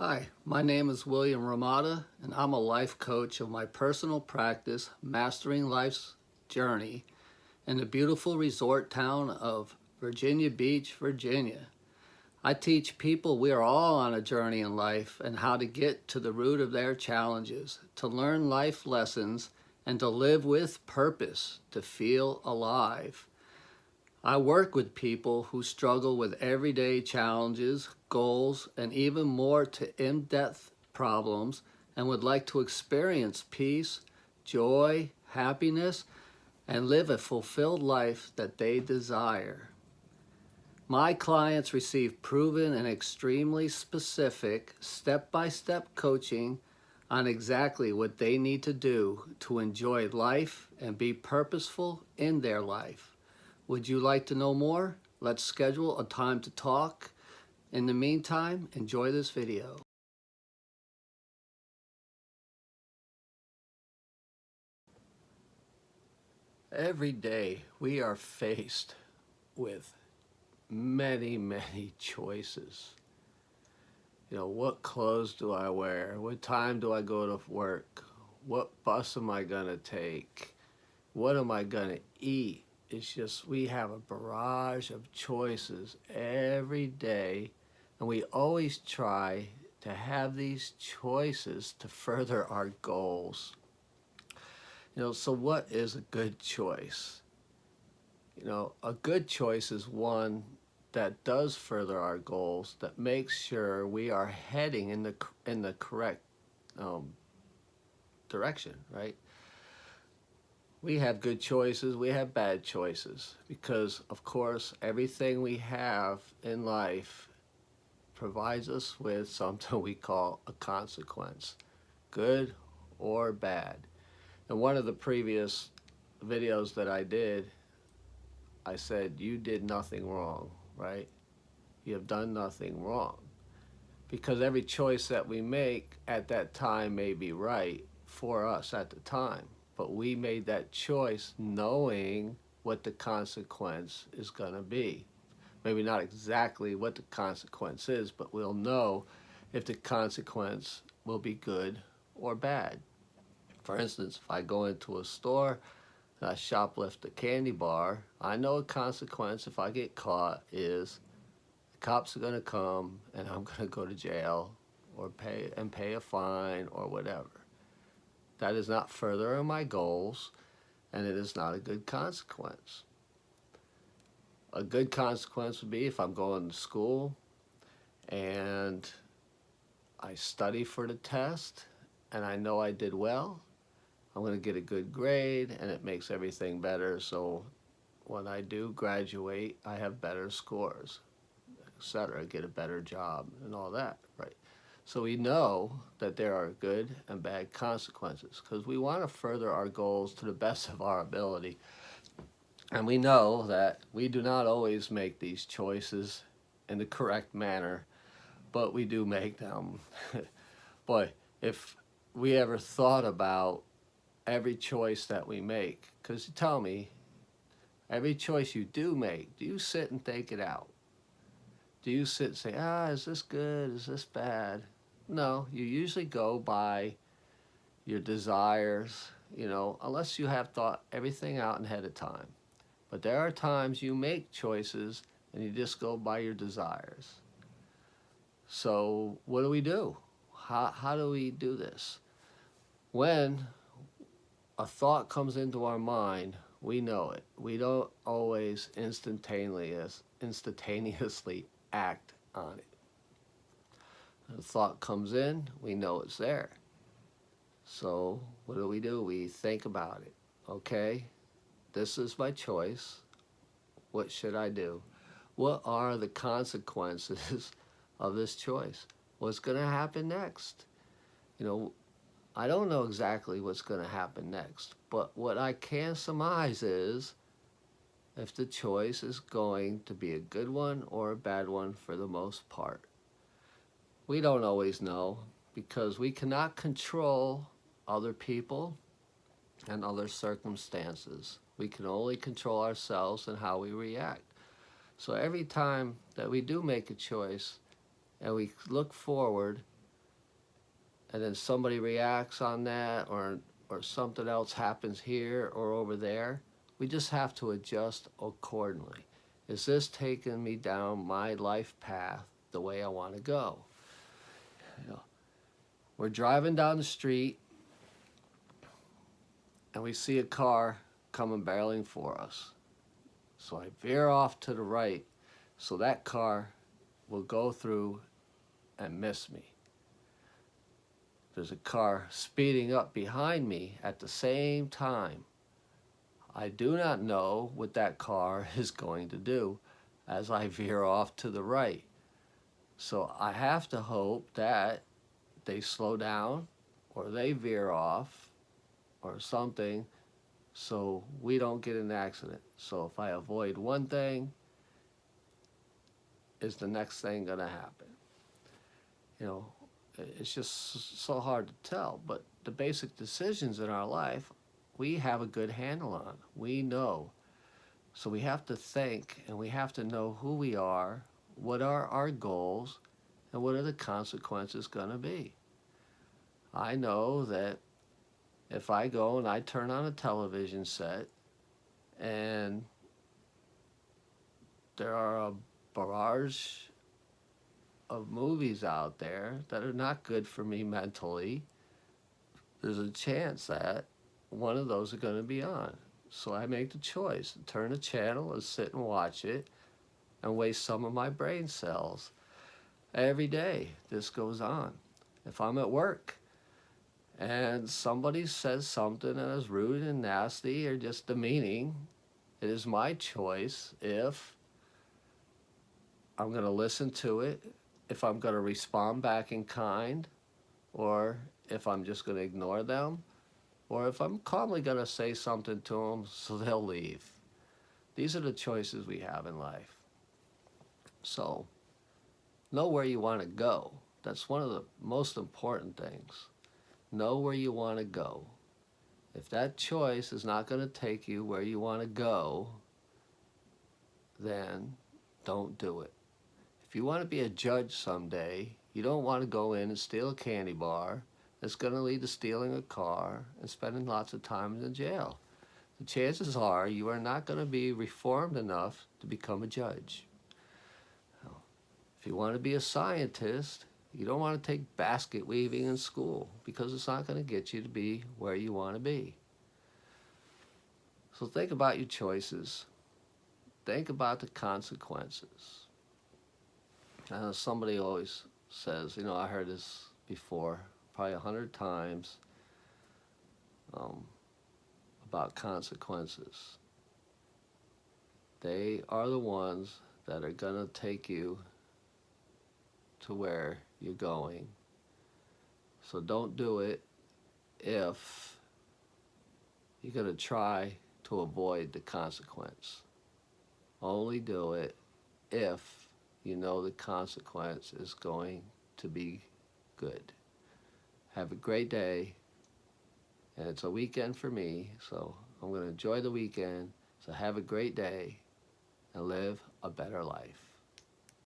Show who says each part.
Speaker 1: Hi, my name is William Ramada, and I'm a life coach of my personal practice, Mastering Life's Journey, in the beautiful resort town of Virginia Beach, Virginia. I teach people we are all on a journey in life and how to get to the root of their challenges, to learn life lessons, and to live with purpose, to feel alive. I work with people who struggle with everyday challenges, goals, and even more to in-depth problems and would like to experience peace, joy, happiness, and live a fulfilled life that they desire. My clients receive proven and extremely specific step-by-step coaching on exactly what they need to do to enjoy life and be purposeful in their life. Would you like to know more? Let's schedule a time to talk. In the meantime, enjoy this video. Every day we are faced with many choices. What clothes do I wear? What time do I go to work? What bus am I gonna take? What am I gonna eat? It's just we have a barrage of choices every day, and we always try to have these choices to further our goals. So what is a good choice? A good choice is one that does further our goals, that makes sure we are heading in the correct direction, right? We have good choices, we have bad choices, because of course everything we have in life provides us with something we call a consequence, good or bad. In one of the previous videos that I did, I said you did nothing wrong, right? You have done nothing wrong, because every choice that we make at that time may be right for us at the time. But we made that choice knowing what the consequence is going to be. Maybe not exactly what the consequence is, but we'll know if the consequence will be good or bad. For instance, if I go into a store and I shoplift a candy bar, I know a consequence if I get caught is the cops are going to come and I'm going to go to jail or pay a fine or whatever. That is not furthering my goals, and it is not a good consequence. A good consequence would be if I'm going to school and I study for the test and I know I did well, I'm going to get a good grade and it makes everything better, so when I do graduate I have better scores, etc., get a better job and all that, right? So we know that there are good and bad consequences because we want to further our goals to the best of our ability. And we know that we do not always make these choices in the correct manner, but we do make them. But if we ever thought about every choice that we make, because you tell me, every choice you do make, do you sit and think it out? Do you sit and say, is this good? Is this bad? No, you usually go by your desires, unless you have thought everything out ahead of time. But there are times you make choices and you just go by your desires. So what do? How do we do this? When a thought comes into our mind, we know it. We don't always instantaneously act on it. The thought comes in, we know it's there. So what do? We think about it. Okay, this is my choice. What should I do? What are the consequences of this choice? What's going to happen next? I don't know exactly what's going to happen next, but what I can surmise is if the choice is going to be a good one or a bad one for the most part. We don't always know because we cannot control other people and other circumstances. We can only control ourselves and how we react. So every time that we do make a choice and we look forward and then somebody reacts on that, or something else happens here or over there, we just have to adjust accordingly. Is this taking me down my life path the way I want to go? You know, we're driving down the street and we see a car coming barreling for us. So I veer off to the right so that car will go through and miss me. There's a car speeding up behind me at the same time. I do not know what that car is going to do as I veer off to the right. So I have to hope that they slow down or they veer off or something so we don't get in an accident. So if I avoid one thing, is the next thing going to happen? You know, it's just so hard to tell, but the basic decisions in our life, we have a good handle on. We know. So we have to think, and we have to know who we are, what are our goals, and what are the consequences going to be. I know that if I go and I turn on a television set and there are a barrage of movies out there that are not good for me mentally, there's a chance that one of those are going to be on. So I make the choice to turn the channel and sit and watch it and waste some of my brain cells. Every day this goes on. If I'm at work and somebody says something that is rude and nasty or just demeaning, it is my choice if I'm going to listen to it, if I'm going to respond back in kind, or if I'm just going to ignore them, or if I'm calmly going to say something to them so they'll leave. These are the choices we have in life. So, know where you want to go. That's one of the most important things. Know where you want to go. If that choice is not going to take you where you want to go, then don't do it. If you want to be a judge someday, you don't want to go in and steal a candy bar that's going to lead to stealing a car and spending lots of time in the jail. The chances are you are not going to be reformed enough to become a judge. If you want to be a scientist, you don't want to take basket weaving in school because it's not going to get you to be where you want to be. So think about your choices. Think about the consequences. Somebody always says, I heard this before, probably 100 times, about consequences. They are the ones that are going to take you to where you're going. So don't do it if you're going to try to avoid the consequence. Only do it if you know the consequence is going to be good. Have a great day. And it's a weekend for me, so I'm going to enjoy the weekend. So have a great day and live a better life.